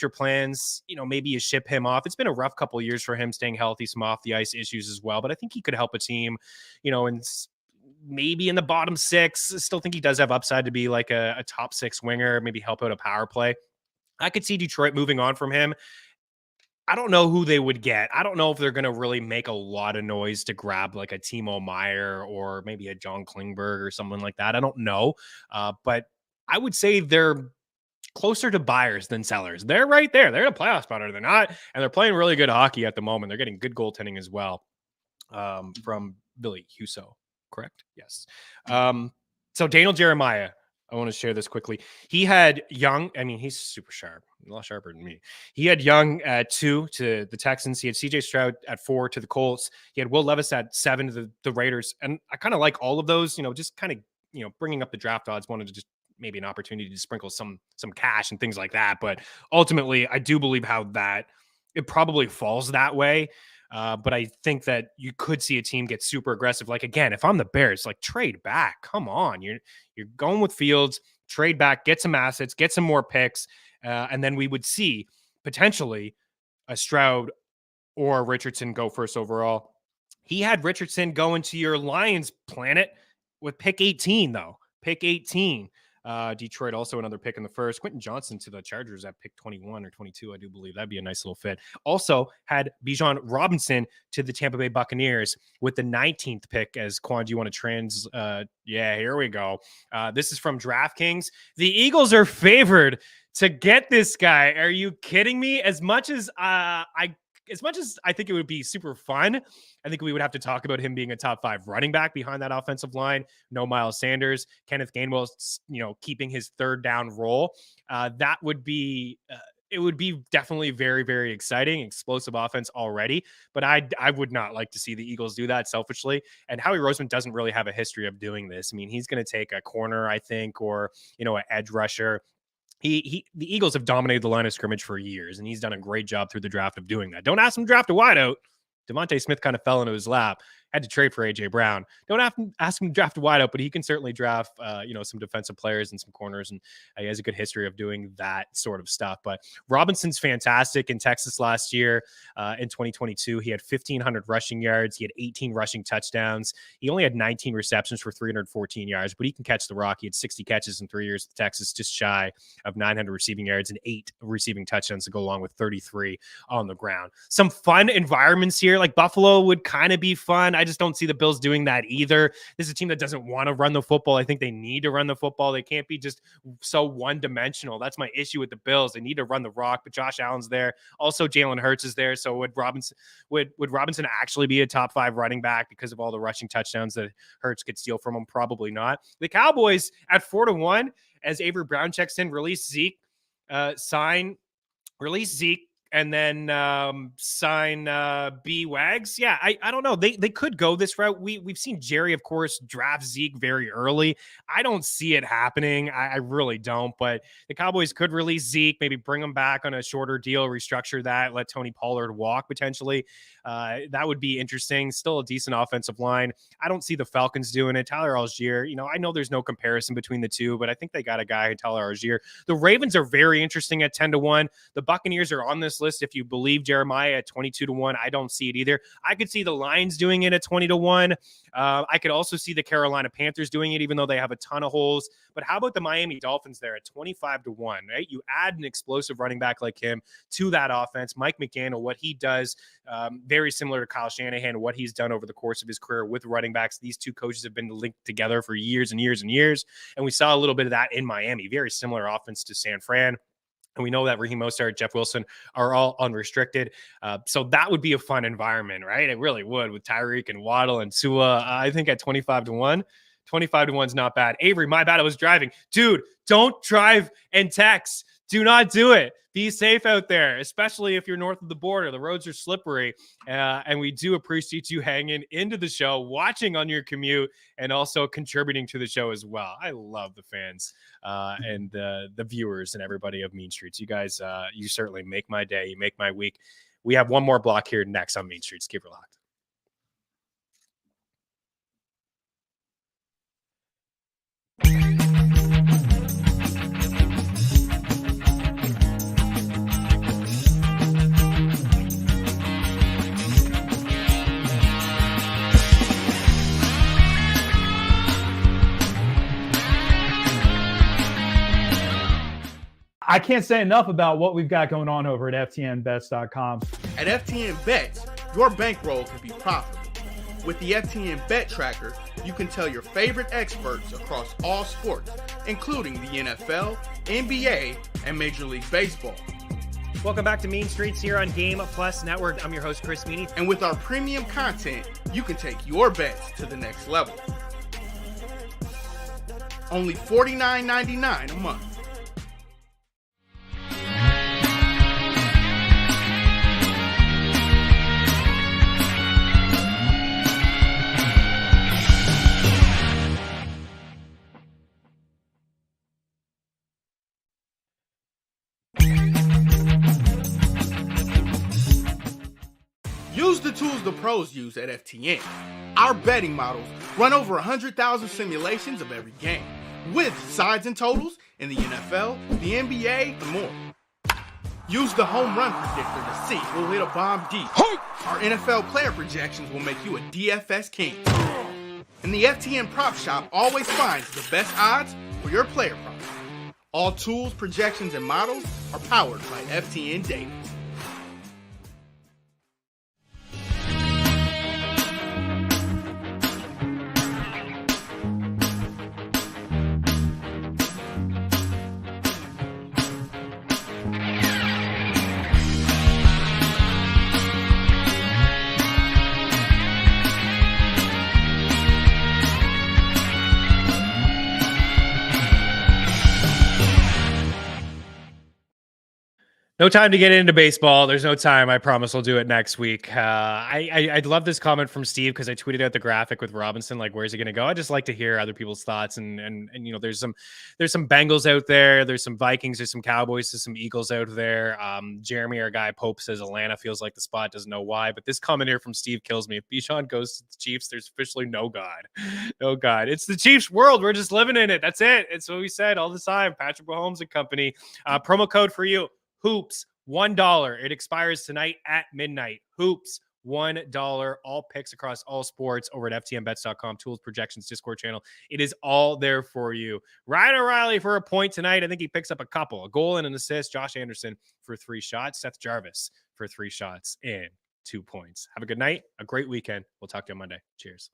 plans, maybe you ship him off. It's been a rough couple of years for him, staying healthy, some off the ice issues as well. But I think he could help a team, and maybe in the bottom six. I still think he does have upside to be like a top six winger, maybe help out a power play. I could see Detroit moving on from him. I don't know who they would get. I don't know if they're going to really make a lot of noise to grab like a Timo Meier or maybe a John Klingberg or someone like that. I don't know. But I would say they're closer to buyers than sellers. They're right there. They're in a playoff spot, or they're not. And they're playing really good hockey at the moment. They're getting good goaltending as well from Billy Huso, correct? Yes. So Daniel Jeremiah, I want to share this quickly. He had Young. I mean, he's super sharp, a lot sharper than me. He had Young at 2 to the Texans. He had CJ Stroud at 4 to the Colts. He had Will Levis at 7 to the Raiders. And I kind of like all of those, just kind of, bringing up the draft odds, wanted to just maybe an opportunity to sprinkle some cash and things like that. But ultimately, I do believe that it probably falls that way. But I think that you could see a team get super aggressive. Like, again, if I'm the Bears, like, trade back. Come on. You're going with Fields, trade back, get some assets, get some more picks. And then we would see potentially a Stroud or Richardson go first overall. He had Richardson go into your Lions planet with pick 18, though. Pick 18. Detroit also another pick in the first. Quentin Johnson to the Chargers at pick 21 or 22, I do believe. That'd be a nice little fit. Also had Bijan Robinson to the Tampa Bay Buccaneers with the 19th pick. As Quan, do you want to here we go. This is from DraftKings. The Eagles are favored to get this guy. Are you kidding me? As much as I think it would be super fun, I think we would have to talk about him being a top 5 running back behind that offensive line. No Miles Sanders, Kenneth Gainwell, keeping his third down role. That would be, it would be definitely very, very exciting, explosive offense already. But I would not like to see the Eagles do that selfishly. And Howie Roseman doesn't really have a history of doing this. I mean, he's going to take a corner, I think, or, an edge rusher. The Eagles have dominated the line of scrimmage for years, and he's done a great job through the draft of doing that. Don't ask him to draft a wideout. Devontae Smith kind of fell into his lap. Had to trade for A.J. Brown. Don't ask him to draft a wideout, but he can certainly draft, some defensive players and some corners, and he has a good history of doing that sort of stuff. But Robinson's fantastic in Texas last year. In 2022, he had 1,500 rushing yards. He had 18 rushing touchdowns. He only had 19 receptions for 314 yards, but he can catch the rock. He had 60 catches in 3 years with Texas, just shy of 900 receiving yards and 8 receiving touchdowns to go along with 33 on the ground. Some fun environments here, like Buffalo would kind of be fun. I just don't see the Bills doing that either. This is a team that doesn't want to run the football. I think they need to run the football. They can't be just so one-dimensional. That's my issue with the Bills. They need to run the rock, but Josh Allen's there. Also, Jalen Hurts is there. So would Robinson actually be a top 5 running back because of all the rushing touchdowns that Hurts could steal from him? Probably not. The Cowboys at 4-1, as Avery Brown checks in, release Zeke, and then sign B Wags. Yeah, I don't know. They could go this route. We've seen Jerry, of course, draft Zeke very early. I don't see it happening. I really don't. But the Cowboys could release Zeke, maybe bring him back on a shorter deal, restructure that, let Tony Pollard walk potentially. That would be interesting. Still a decent offensive line. I don't see the Falcons doing it. Tyler Algier, I know there's no comparison between the two, but I think they got a guy, Tyler Algier. The Ravens are very interesting at 10-1. The Buccaneers are on this list. If you believe Jeremiah at 22-1, I don't see it either. I could see the Lions doing it at 20-1. I could also see the Carolina Panthers doing it, even though they have a ton of holes. But how about the Miami Dolphins there at 25-1, right? You add an explosive running back like him to that offense. Mike McDaniel, what he does, very similar to Kyle Shanahan, what he's done over the course of his career with running backs. These two coaches have been linked together for years and years and years. And we saw a little bit of that in Miami. Very similar offense to San Fran. And we know that Raheem Mostert, Jeff Wilson are all unrestricted. So that would be a fun environment, right? It really would with Tyreek and Waddle and Tua. I think at 25-1, 25-1 is not bad. Avery, my bad. I was driving. Dude, don't drive and text. Do not do it. Be safe out there, especially if you're north of the border. The roads are slippery. And we do appreciate you hanging into the show, watching on your commute, and also contributing to the show as well. I love the fans and the viewers and everybody of Mean Streets. You guys, you certainly make my day. You make my week. We have one more block here next on Mean Streets. Keep it locked. I can't say enough about what we've got going on over at ftnbets.com. At FTN Bets, your bankroll can be profitable. With the FTN Bet Tracker, you can tell your favorite experts across all sports, including the NFL, NBA, and Major League Baseball. Welcome back to Mean Streets here on Game Plus Network. I'm your host, Chris Meaney. And with our premium content, you can take your bets to the next level. Only $49.99 a month. Use the tools the pros use at FTN. Our betting models run over 100,000 simulations of every game, with sides and totals in the NFL, the NBA, and more. Use the home run predictor to see who'll hit a bomb deep. Our NFL player projections will make you a DFS king. And the FTN Prop Shop always finds the best odds for your player props. All tools, projections, and models are powered by FTN data. No time to get into baseball. There's no time. I promise I'll do it next week. I'd love this comment from Steve because I tweeted out the graphic with Robinson. Like, where's he going to go? I just like to hear other people's thoughts. And you know, there's some Bengals out there. There's some Vikings. There's some Cowboys. There's some Eagles out there. Jeremy, our guy Pope, says Atlanta feels like the spot. Doesn't know why. But this comment here from Steve kills me. If Bijan goes to the Chiefs, there's officially no God. No God. It's the Chiefs world. We're just living in it. That's it. It's what we said all the time. Patrick Mahomes and company. Promo code for you. Hoops, $1. It expires tonight at midnight. Hoops, $1. All picks across all sports over at ftnbets.com. Tools, projections, Discord channel. It is all there for you. Ryan O'Reilly for a point tonight. I think he picks up a goal and an assist. Josh Anderson for 3 shots. Seth Jarvis for 3 shots and 2 points. Have a good night, a great weekend. We'll talk to you on Monday. Cheers.